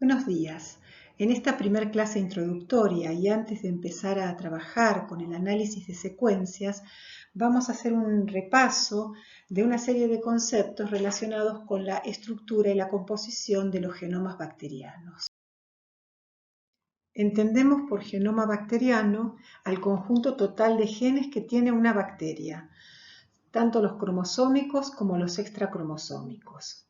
Buenos días. En esta primer clase introductoria y antes de empezar a trabajar con el análisis de secuencias, vamos a hacer un repaso de una serie de conceptos relacionados con la estructura y la composición de los genomas bacterianos. Entendemos por genoma bacteriano al conjunto total de genes que tiene una bacteria, tanto los cromosómicos como los extracromosómicos.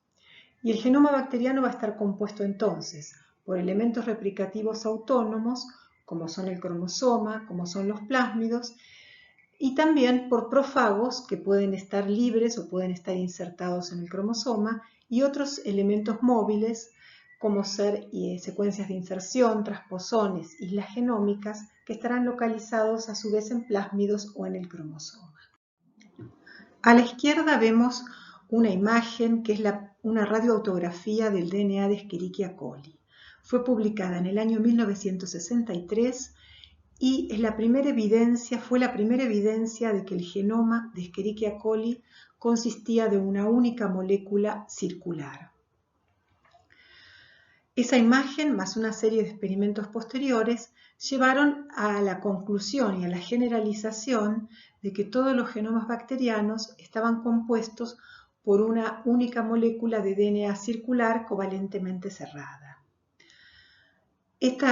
Y el genoma bacteriano va a estar compuesto entonces por elementos replicativos autónomos, como son el cromosoma, como son los plásmidos, y también por prófagos que pueden estar libres o pueden estar insertados en el cromosoma, y otros elementos móviles, como ser secuencias de inserción, transposones, islas genómicas, que estarán localizados a su vez en plásmidos o en el cromosoma. A la izquierda vemos una imagen que es una radioautografía del DNA de Escherichia coli. Fue publicada en el año 1963 y fue la primera evidencia de que el genoma de Escherichia coli consistía de una única molécula circular. Esa imagen, más una serie de experimentos posteriores, llevaron a la conclusión y a la generalización de que todos los genomas bacterianos estaban compuestos por una única molécula de DNA circular covalentemente cerrada. Este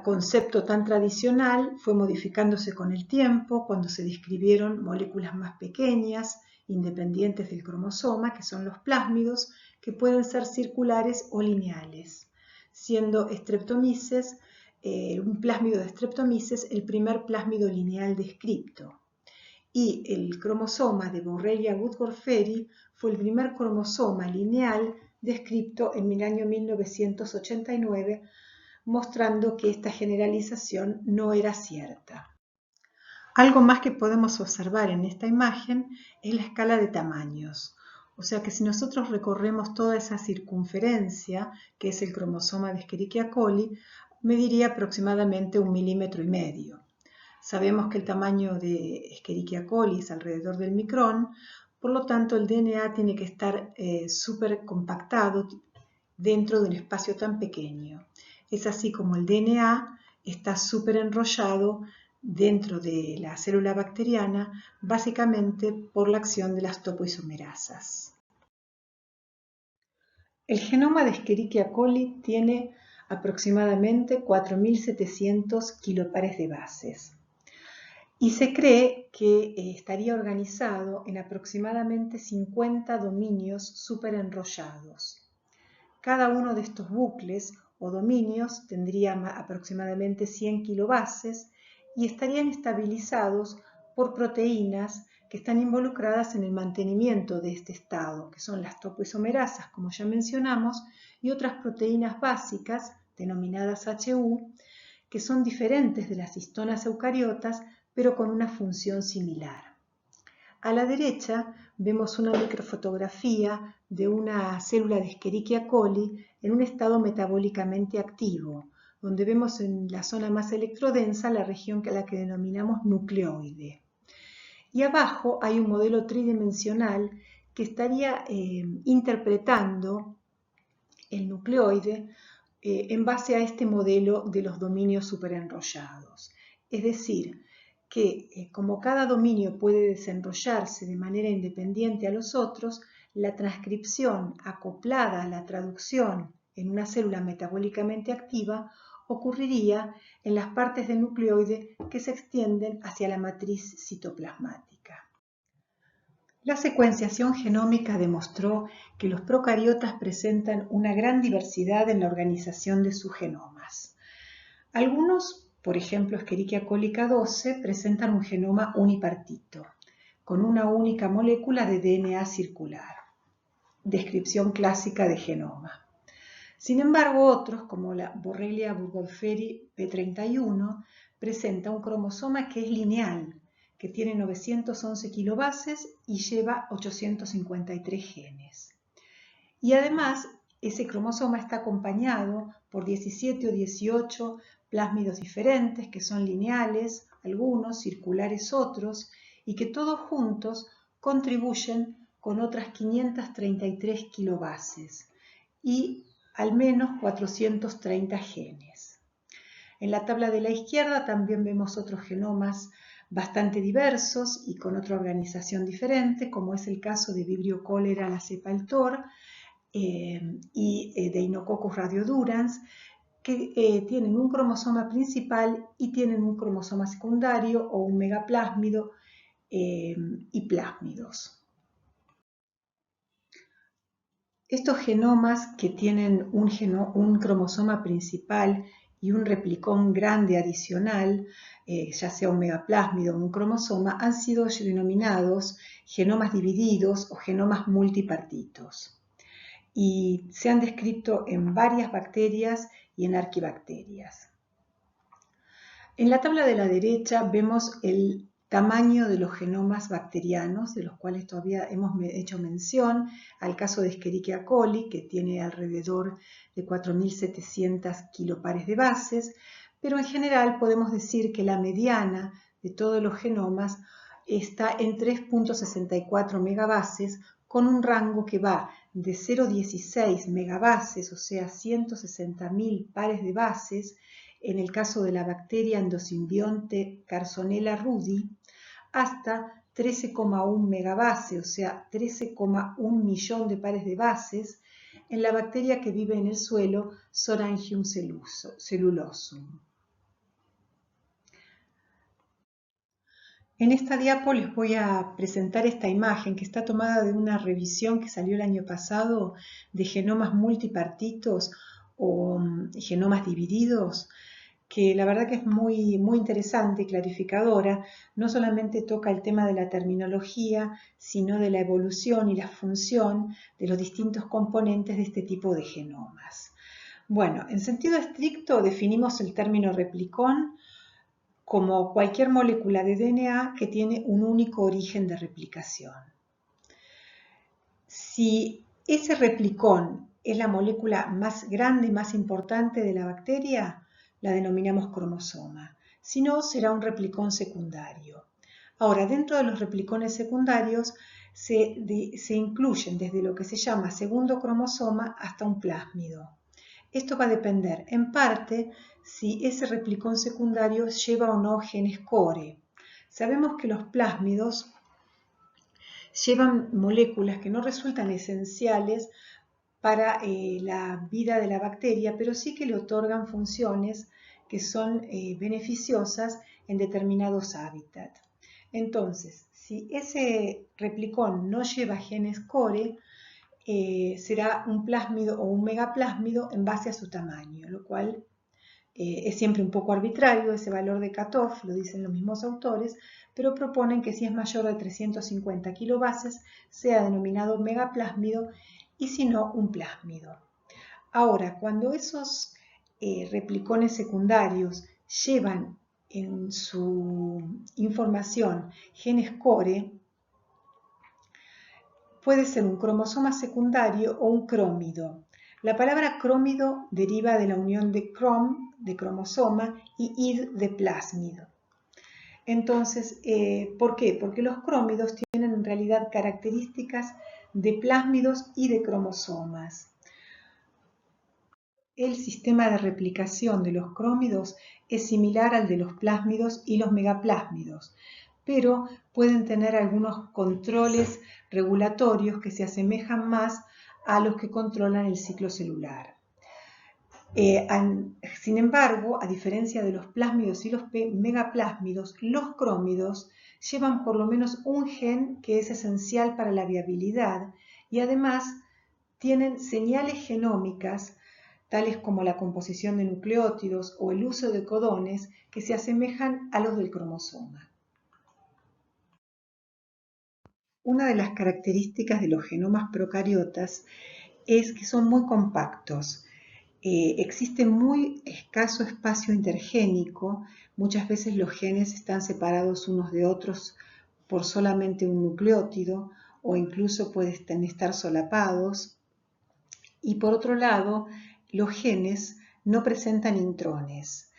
concepto tan tradicional fue modificándose con el tiempo cuando se describieron moléculas más pequeñas, independientes del cromosoma, que son los plásmidos, que pueden ser circulares o lineales, siendo Streptomyces, un plásmido de Streptomyces, el primer plásmido lineal descripto. Y el cromosoma de Borrelia burgdorferi fue el primer cromosoma lineal descripto en el año 1989, mostrando que esta generalización no era cierta. Algo más que podemos observar en esta imagen es la escala de tamaños. O sea que si nosotros recorremos toda esa circunferencia, que es el cromosoma de Escherichia coli, mediría aproximadamente 1,5 milímetros. Sabemos que el tamaño de Escherichia coli es alrededor del micrón, por lo tanto el DNA tiene que estar súper compactado dentro de un espacio tan pequeño. Es así como el DNA está súper enrollado dentro de la célula bacteriana, básicamente por la acción de las topoisomerasas. El genoma de Escherichia coli tiene aproximadamente 4.700 kilopares de bases y se cree que estaría organizado en aproximadamente 50 dominios superenrollados. Cada uno de estos bucles o dominios tendría aproximadamente 100 kilobases y estarían estabilizados por proteínas que están involucradas en el mantenimiento de este estado, que son las topoisomerasas, como ya mencionamos, y otras proteínas básicas, denominadas HU, que son diferentes de las histonas eucariotas, pero con una función similar. A la derecha vemos una microfotografía de una célula de Escherichia coli en un estado metabólicamente activo, donde vemos en la zona más electrodensa la región a la que denominamos nucleoide. Y abajo hay un modelo tridimensional que estaría interpretando el nucleoide en base a este modelo de los dominios superenrollados. Es decir, que como cada dominio puede desenrollarse de manera independiente a los otros, la transcripción acoplada a la traducción en una célula metabólicamente activa ocurriría en las partes del nucleoide que se extienden hacia la matriz citoplasmática. La secuenciación genómica demostró que los procariotas presentan una gran diversidad en la organización de sus genomas. Algunos, por ejemplo Escherichia coli K12, presentan un genoma unipartito, con una única molécula de DNA circular, descripción clásica de genoma. Sin embargo, otros, como la Borrelia burgdorferi P31, presenta un cromosoma que es lineal, que tiene 911 kilobases y lleva 853 genes. Y además, ese cromosoma está acompañado por 17 o 18 plásmidos diferentes, que son lineales, algunos, circulares otros, y que todos juntos contribuyen con otras 533 kilobases. Y al menos 430 genes. En la tabla de la izquierda también vemos otros genomas bastante diversos y con otra organización diferente, como es el caso de Vibrio cholera, la cepa Altor, y de Inococcus radiodurans, que tienen un cromosoma principal y tienen un cromosoma secundario o un megaplásmido y plásmidos. Estos genomas que tienen un cromosoma principal y un replicón grande adicional, ya sea un megaplásmido o un cromosoma, han sido denominados genomas divididos o genomas multipartitos. Y se han descrito en varias bacterias y en arquibacterias. En la tabla de la derecha vemos el tamaño de los genomas bacterianos, de los cuales todavía hemos hecho mención, al caso de Escherichia coli, que tiene alrededor de 4.700 kilopares de bases, pero en general podemos decir que la mediana de todos los genomas está en 3.64 megabases, con un rango que va de 0,16 megabases, o sea, 160.000 pares de bases, en el caso de la bacteria endosimbionte Carsonella rudi, hasta 13,1 megabase, o sea, 13,1 millón de pares de bases, en la bacteria que vive en el suelo Sorangium cellulosum. En esta diapo les voy a presentar esta imagen que está tomada de una revisión que salió el año pasado de genomas multipartitos o genomas divididos, que la verdad que es muy interesante y clarificadora. No solamente toca el tema de la terminología, sino de la evolución y la función de los distintos componentes de este tipo de genomas. Bueno, en sentido estricto definimos el término replicón como cualquier molécula de DNA que tiene un único origen de replicación. Si ese replicón es la molécula más grande y más importante de la bacteria, la denominamos cromosoma. Si no, será un replicón secundario. Ahora, dentro de los replicones secundarios se incluyen desde lo que se llama segundo cromosoma hasta un plásmido. Esto va a depender, en parte, si ese replicón secundario lleva o no genes core. Sabemos que los plásmidos llevan moléculas que no resultan esenciales para la vida de la bacteria, pero sí que le otorgan funciones que son beneficiosas en determinados hábitats. Entonces, si ese replicón no lleva genes core, será un plásmido o un megaplásmido en base a su tamaño, lo cual es siempre un poco arbitrario ese valor de cutoff, lo dicen los mismos autores, pero proponen que si es mayor de 350 kilobases sea denominado megaplásmido y si no, un plásmido. Ahora, cuando esos replicones secundarios llevan en su información genes core, puede ser un cromosoma secundario o un crómido. La palabra crómido deriva de la unión de crom, de cromosoma, y id, de plásmido. Entonces, ¿por qué? Porque los crómidos tienen en realidad características de plásmidos y de cromosomas. El sistema de replicación de los crómidos es similar al de los plásmidos y los megaplásmidos, pero pueden tener algunos controles regulatorios que se asemejan más a los que controlan el ciclo celular. Sin embargo, a diferencia de los plásmidos y los megaplásmidos, los crómidos llevan por lo menos un gen que es esencial para la viabilidad y además tienen señales genómicas tales como la composición de nucleótidos o el uso de codones que se asemejan a los del cromosoma. Una de las características de los genomas procariotas es que son muy compactos. Existe muy escaso espacio intergénico, muchas veces los genes están separados unos de otros por solamente un nucleótido o incluso pueden estar solapados. Y por otro lado, los genes no presentan intrones.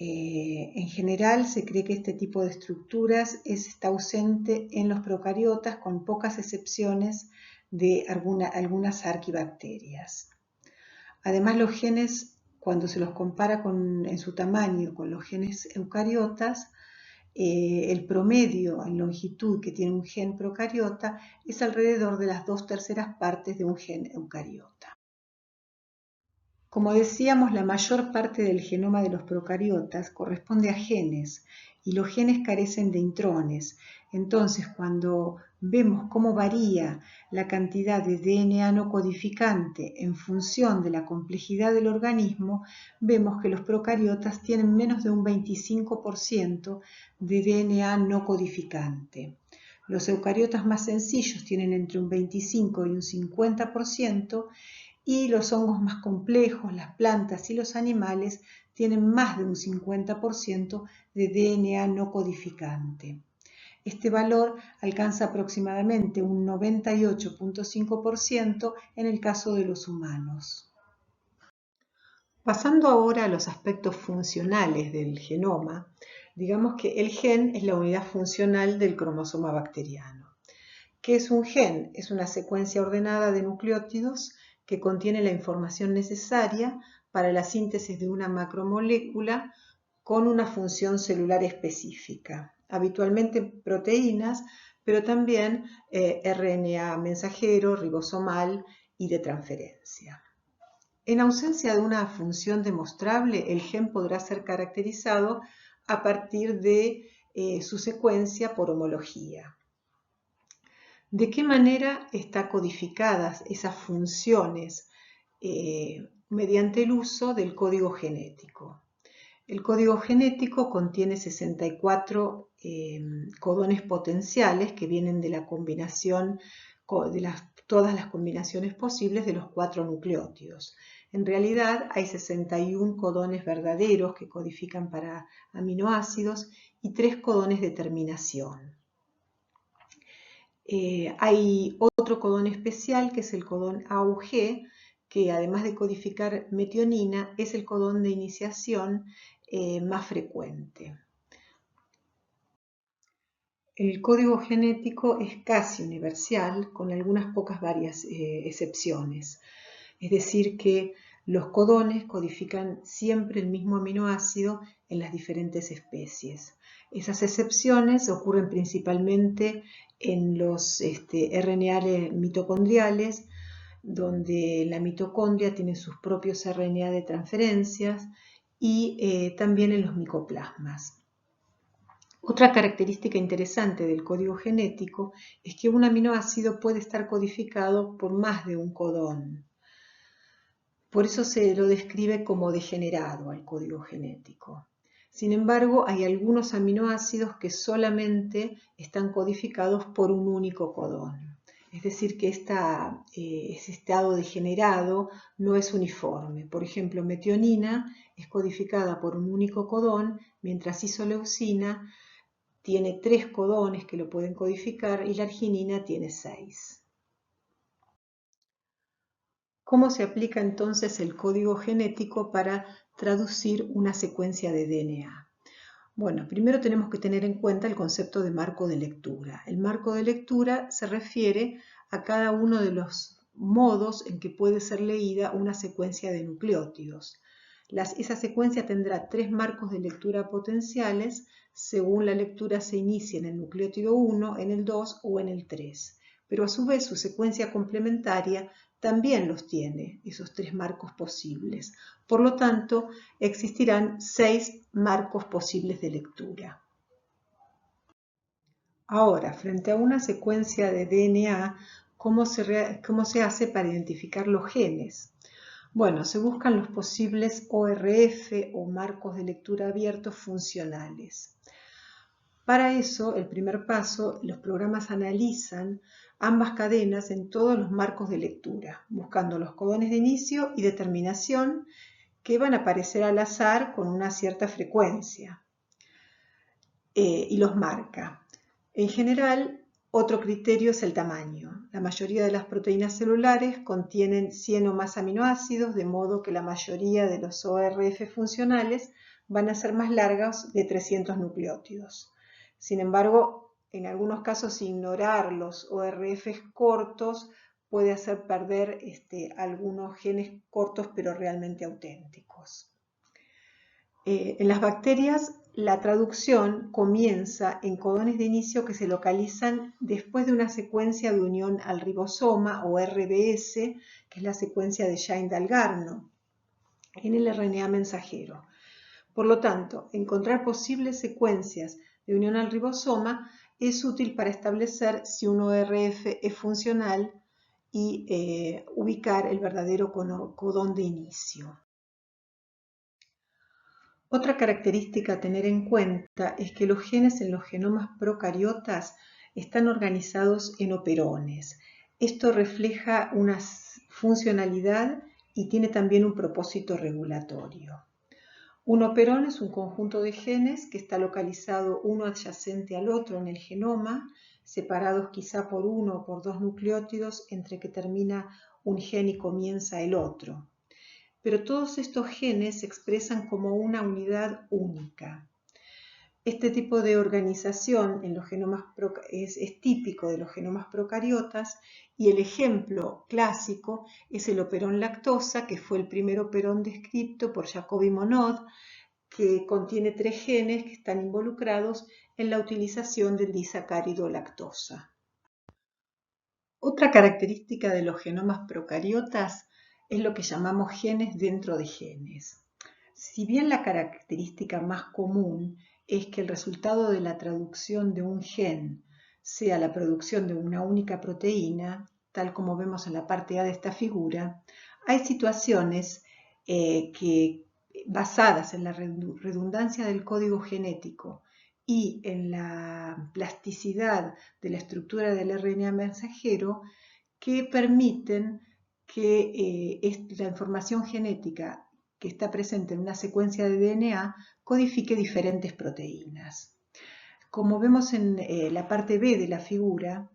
En general se cree que este tipo de estructuras está ausente en los procariotas, con pocas excepciones de algunas arquibacterias. Además, los genes, cuando se los compara en su tamaño con los genes eucariotas, el promedio en longitud que tiene un gen procariota es alrededor de las 2/3 partes de un gen eucariota. Como decíamos, la mayor parte del genoma de los procariotas corresponde a genes y los genes carecen de intrones. Entonces, cuando vemos cómo varía la cantidad de DNA no codificante en función de la complejidad del organismo, vemos que los procariotas tienen menos de un 25% de DNA no codificante. Los eucariotas más sencillos tienen entre un 25 y un 50%, y los hongos más complejos, las plantas y los animales tienen más de un 50% de DNA no codificante. Este valor alcanza aproximadamente un 98.5% en el caso de los humanos. Pasando ahora a los aspectos funcionales del genoma, digamos que el gen es la unidad funcional del cromosoma bacteriano. ¿Qué es un gen? Es una secuencia ordenada de nucleótidos que contiene la información necesaria para la síntesis de una macromolécula con una función celular específica, habitualmente proteínas, pero también RNA mensajero, ribosomal y de transferencia. En ausencia de una función demostrable, el gen podrá ser caracterizado a partir de su secuencia por homología. ¿De qué manera están codificadas esas funciones? Mediante el uso del código genético. El código genético contiene 64 codones potenciales que vienen de la combinación de todas las combinaciones posibles de los 4 nucleótidos. En realidad hay 61 codones verdaderos que codifican para aminoácidos y 3 codones de terminación. Hay otro codón especial que es el codón AUG, que además de codificar metionina es el codón de iniciación más frecuente. El código genético es casi universal, con algunas pocas excepciones. Es decir, que los codones codifican siempre el mismo aminoácido en las diferentes especies. Esas excepciones ocurren principalmente en los RNA mitocondriales, donde la mitocondria tiene sus propios RNA de transferencias, y también en los micoplasmas. Otra característica interesante del código genético es que un aminoácido puede estar codificado por más de un codón. Por eso se lo describe como degenerado al código genético. Sin embargo, hay algunos aminoácidos que solamente están codificados por un único codón. Es decir, que ese estado degenerado no es uniforme. Por ejemplo, metionina es codificada por un único codón, mientras isoleucina tiene 3 codones que lo pueden codificar y la arginina tiene 6. ¿Cómo se aplica entonces el código genético para traducir una secuencia de DNA? Bueno, primero tenemos que tener en cuenta el concepto de marco de lectura. El marco de lectura se refiere a cada uno de los modos en que puede ser leída una secuencia de nucleótidos. Esa secuencia tendrá 3 marcos de lectura potenciales según la lectura se inicie en el nucleótido 1, en el 2 o en el 3. Pero a su vez su secuencia complementaria también los tiene, esos 3 marcos posibles. Por lo tanto, existirán 6 marcos posibles de lectura. Ahora, frente a una secuencia de DNA, ¿cómo se hace para identificar los genes? Bueno, se buscan los posibles ORF o marcos de lectura abiertos funcionales. Para eso, el primer paso, los programas analizan ambas cadenas en todos los marcos de lectura, buscando los codones de inicio y de terminación que van a aparecer al azar con una cierta frecuencia, y los marca. En general, otro criterio es el tamaño. La mayoría de las proteínas celulares contienen 100 o más aminoácidos, de modo que la mayoría de los ORF funcionales van a ser más largas de 300 nucleótidos. Sin embargo, en algunos casos ignorar los ORF cortos puede hacer perder algunos genes cortos pero realmente auténticos. En las bacterias, la traducción comienza en codones de inicio que se localizan después de una secuencia de unión al ribosoma o RBS, que es la secuencia de Shine-Dalgarno, en el RNA mensajero. Por lo tanto, encontrar posibles secuencias de unión al ribosoma es útil para establecer si un ORF es funcional y ubicar el verdadero codón de inicio. Otra característica a tener en cuenta es que los genes en los genomas procariotas están organizados en operones. Esto refleja una funcionalidad y tiene también un propósito regulatorio. Un operón es un conjunto de genes que está localizado uno adyacente al otro en el genoma, separados quizá por uno o por dos nucleótidos entre que termina un gen y comienza el otro. Pero todos estos genes se expresan como una unidad única. Este tipo de organización en los genomas es típico de los genomas procariotas y el ejemplo clásico es el operón lactosa, que fue el primer operón descrito por Jacob y Monod, que contiene 3 genes que están involucrados en la utilización del disacárido lactosa. Otra característica de los genomas procariotas es lo que llamamos genes dentro de genes. Si bien la característica más común es que el resultado de la traducción de un gen sea la producción de una única proteína, tal como vemos en la parte A de esta figura, hay situaciones que, basadas en la redundancia del código genético y en la plasticidad de la estructura del RNA mensajero, que permiten que la información genética que está presente en una secuencia de DNA codifique diferentes proteínas. Como vemos en la parte B de la figura,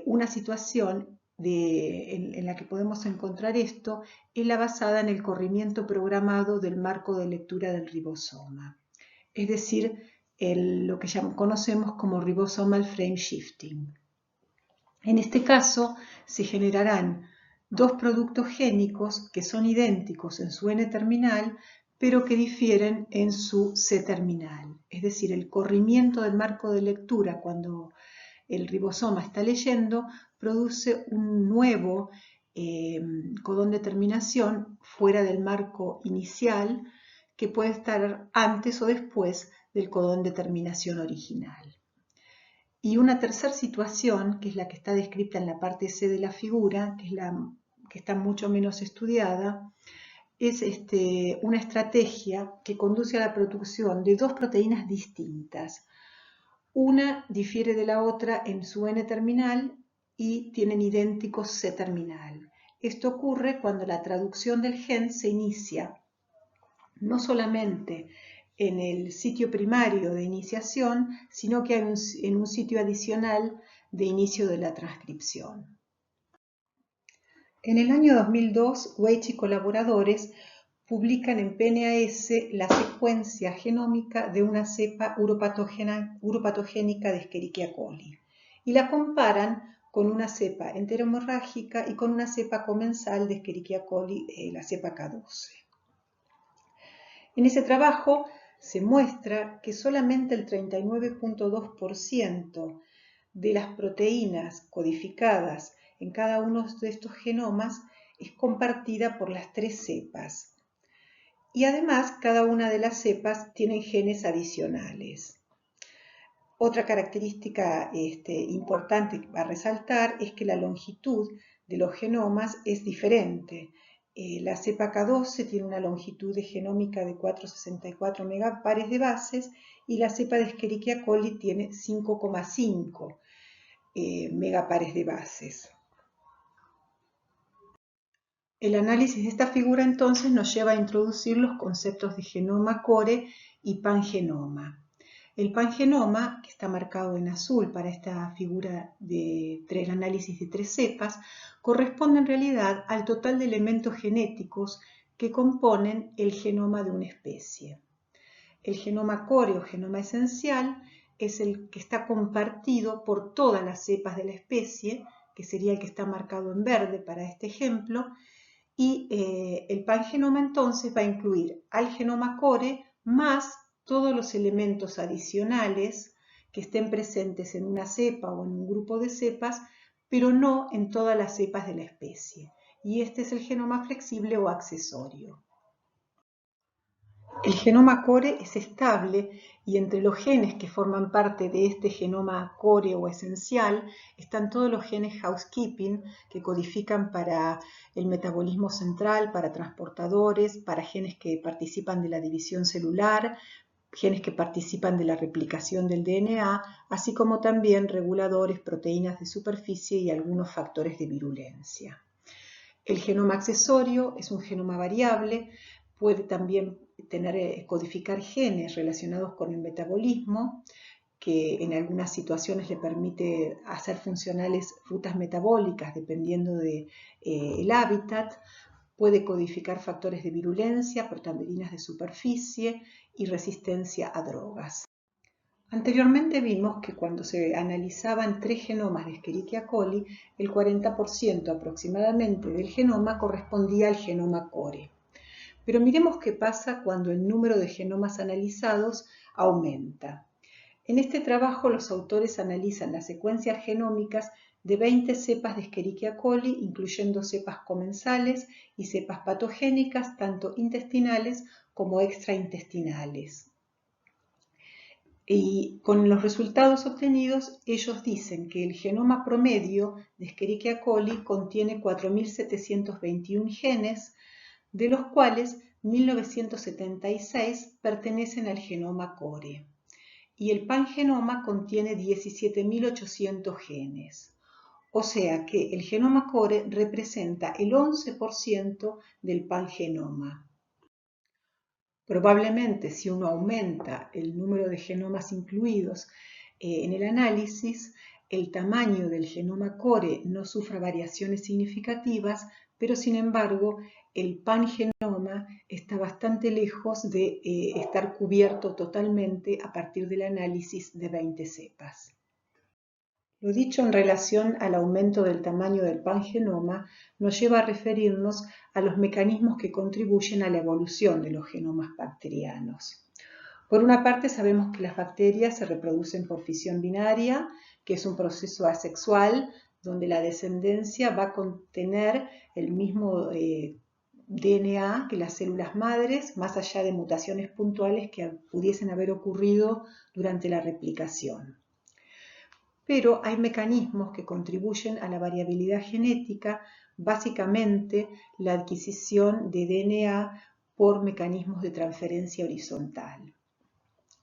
una situación en la que podemos encontrar esto es la basada en el corrimiento programado del marco de lectura del ribosoma, es decir, lo que ya conocemos como ribosomal frame shifting. En este caso, se generarán dos productos génicos que son idénticos en su N-terminal, pero que difieren en su C-terminal. Es decir, el corrimiento del marco de lectura cuando el ribosoma está leyendo produce un nuevo codón de terminación fuera del marco inicial que puede estar antes o después del codón de terminación original. Y una tercera situación, que es la que está descrita en la parte C de la figura, que es la que está mucho menos estudiada, es una estrategia que conduce a la producción de dos proteínas distintas. Una difiere de la otra en su N-terminal y tienen idéntico C-terminal. Esto ocurre cuando la traducción del gen se inicia no solamente en el sitio primario de iniciación, sino que en un sitio adicional de inicio de la transcripción. En el año 2002, Weich y colaboradores publican en PNAS la secuencia genómica de una cepa uropatogénica de Escherichia coli y la comparan con una cepa enterohemorrágica y con una cepa comensal de Escherichia coli, la cepa K12. En ese trabajo se muestra que solamente el 39.2% de las proteínas codificadas en cada uno de estos genomas es compartida por las 3 cepas. Y además, cada una de las cepas tiene genes adicionales. Otra característica importante a resaltar es que la longitud de los genomas es diferente. La cepa K12 tiene una longitud de genómica de 464 megapares de bases y la cepa de Escherichia coli tiene 5,5 megapares de bases. El análisis de esta figura entonces nos lleva a introducir los conceptos de genoma core y pangenoma. El pangenoma, que está marcado en azul para esta figura del análisis de 3 cepas, corresponde en realidad al total de elementos genéticos que componen el genoma de una especie. El genoma core o genoma esencial es el que está compartido por todas las cepas de la especie, que sería el que está marcado en verde para este ejemplo, y el pangenoma entonces va a incluir al genoma core más todos los elementos adicionales que estén presentes en una cepa o en un grupo de cepas, pero no en todas las cepas de la especie. Y este es el genoma flexible o accesorio. El genoma core es estable y entre los genes que forman parte de este genoma core o esencial están todos los genes housekeeping que codifican para el metabolismo central, para transportadores, para genes que participan de la división celular, genes que participan de la replicación del DNA, así como también reguladores, proteínas de superficie y algunos factores de virulencia. El genoma accesorio es un genoma variable, puede también codificar genes relacionados con el metabolismo, que en algunas situaciones le permite hacer funcionales rutas metabólicas dependiendo del hábitat. Puede codificar factores de virulencia, proteínas de superficie y resistencia a drogas. Anteriormente vimos que cuando se analizaban 3 genomas de Escherichia coli, el 40% aproximadamente del genoma correspondía al genoma core. Pero miremos qué pasa cuando el número de genomas analizados aumenta. En este trabajo los autores analizan las secuencias genómicas de 20 cepas de Escherichia coli, incluyendo cepas comensales y cepas patogénicas, tanto intestinales como extraintestinales. Y con los resultados obtenidos, ellos dicen que el genoma promedio de Escherichia coli contiene 4.721 genes, de los cuales 1.976 pertenecen al genoma core. Y el pangenoma contiene 17.800 genes. O sea que el genoma core representa el 11% del pangenoma. Probablemente si uno aumenta el número de genomas incluidos en el análisis, el tamaño del genoma core no sufra variaciones significativas, pero sin embargo el pangenoma está bastante lejos de estar cubierto totalmente a partir del análisis de 20 cepas. Lo dicho en relación al aumento del tamaño del pangenoma nos lleva a referirnos a los mecanismos que contribuyen a la evolución de los genomas bacterianos. Por una parte, sabemos que las bacterias se reproducen por fisión binaria, que es un proceso asexual donde la descendencia va a contener el mismo DNA que las células madres, más allá de mutaciones puntuales que pudiesen haber ocurrido durante la replicación. Pero hay mecanismos que contribuyen a la variabilidad genética, básicamente la adquisición de DNA por mecanismos de transferencia horizontal,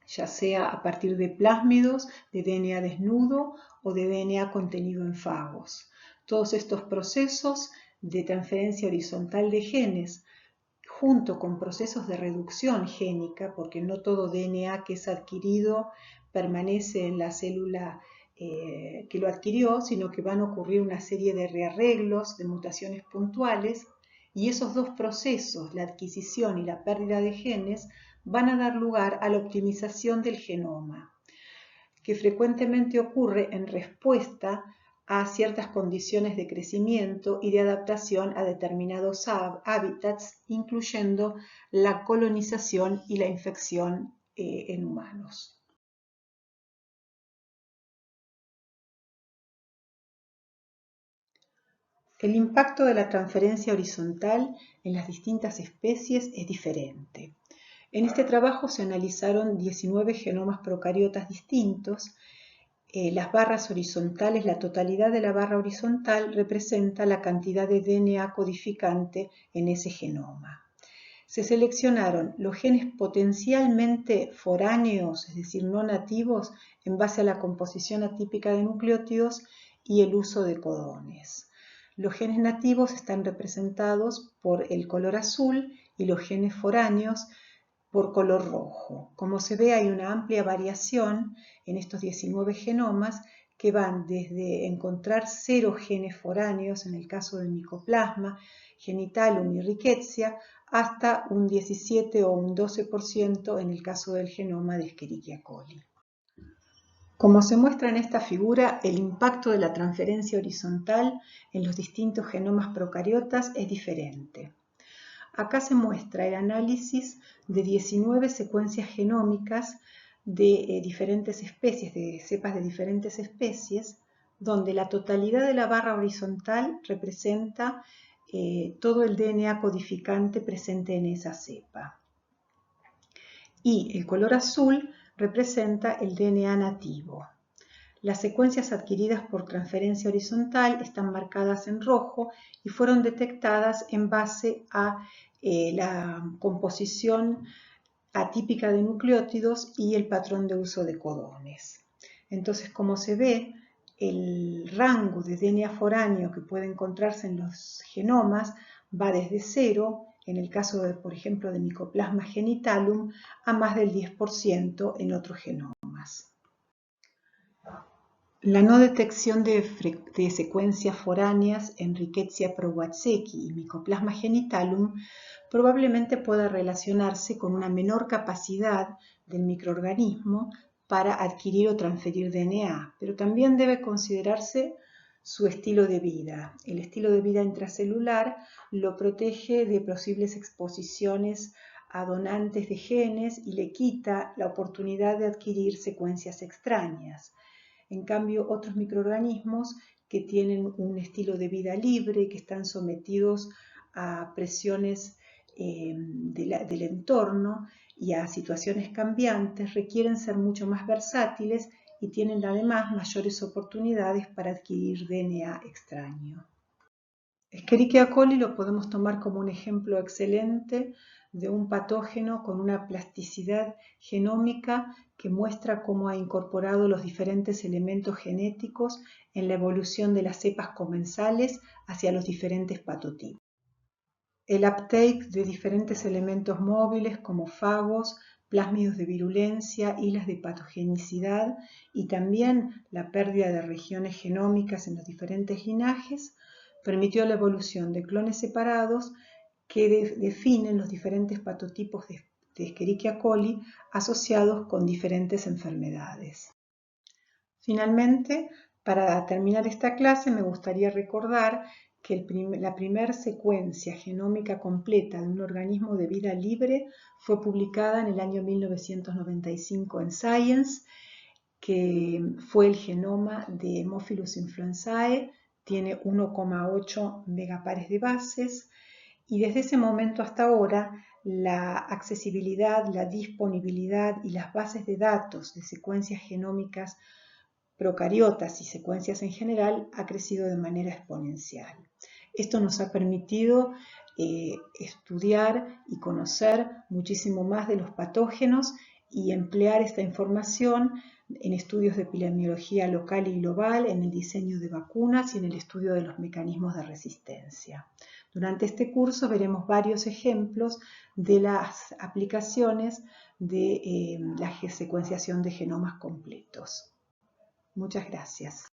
ya sea a partir de plásmidos, de DNA desnudo o de DNA contenido en fagos. Todos estos procesos de transferencia horizontal de genes, junto con procesos de reducción génica, porque no todo DNA que es adquirido permanece en la célula que lo adquirió, sino que van a ocurrir una serie de rearreglos, de mutaciones puntuales, y esos dos procesos, la adquisición y la pérdida de genes, van a dar lugar a la optimización del genoma, que frecuentemente ocurre en respuesta a ciertas condiciones de crecimiento y de adaptación a determinados hábitats, incluyendo la colonización y la infección en humanos. El impacto de la transferencia horizontal en las distintas especies es diferente. En este trabajo se analizaron 19 genomas procariotas distintos. Las barras horizontales, la totalidad de la barra horizontal representa la cantidad de DNA codificante en ese genoma. Se seleccionaron los genes potencialmente foráneos, es decir, no nativos, en base a la composición atípica de nucleótidos y el uso de codones. Los genes nativos están representados por el color azul y los genes foráneos por color rojo. Como se ve, hay una amplia variación en estos 19 genomas que van desde encontrar 0 genes foráneos en el caso del Mycoplasma genitalum y Rickettsia hasta un 17 o un 12% en el caso del genoma de Escherichia coli. Como se muestra en esta figura, el impacto de la transferencia horizontal en los distintos genomas procariotas es diferente. Acá se muestra el análisis de 19 secuencias genómicas de diferentes especies, de cepas de diferentes especies, donde la totalidad de la barra horizontal representa todo el DNA codificante presente en esa cepa. Y el color azul representa el DNA nativo. Las secuencias adquiridas por transferencia horizontal están marcadas en rojo y fueron detectadas en base a la composición atípica de nucleótidos y el patrón de uso de codones. Entonces, como se ve, el rango de DNA foráneo que puede encontrarse en los genomas va desde 0, en el caso, por ejemplo, de Mycoplasma genitalum, a más del 10% en otros genomas. La no detección de secuencias foráneas en Rickettsia prowazekii y Mycoplasma genitalum probablemente pueda relacionarse con una menor capacidad del microorganismo para adquirir o transferir DNA, pero también debe considerarse su estilo de vida. El estilo de vida intracelular lo protege de posibles exposiciones a donantes de genes y le quita la oportunidad de adquirir secuencias extrañas. En cambio, otros microorganismos que tienen un estilo de vida libre, que están sometidos a presiones del entorno y a situaciones cambiantes, requieren ser mucho más versátiles y tienen además mayores oportunidades para adquirir DNA extraño. Escherichia coli lo podemos tomar como un ejemplo excelente de un patógeno con una plasticidad genómica que muestra cómo ha incorporado los diferentes elementos genéticos en la evolución de las cepas comensales hacia los diferentes patotipos. El uptake de diferentes elementos móviles como fagos, plásmidos de virulencia, hilas de patogenicidad y también la pérdida de regiones genómicas en los diferentes linajes permitió la evolución de clones separados que definen los diferentes patotipos de Escherichia coli asociados con diferentes enfermedades. Finalmente, para terminar esta clase, me gustaría recordar que la primera secuencia genómica completa de un organismo de vida libre fue publicada en el año 1995 en Science, que fue el genoma de Haemophilus influenzae, tiene 1,8 megapares de bases, y desde ese momento hasta ahora la accesibilidad, la disponibilidad y las bases de datos de secuencias genómicas procariotas y secuencias en general ha crecido de manera exponencial. Esto nos ha permitido estudiar y conocer muchísimo más de los patógenos y emplear esta información en estudios de epidemiología local y global, en el diseño de vacunas y en el estudio de los mecanismos de resistencia. Durante este curso veremos varios ejemplos de las aplicaciones de la secuenciación de genomas completos. Muchas gracias.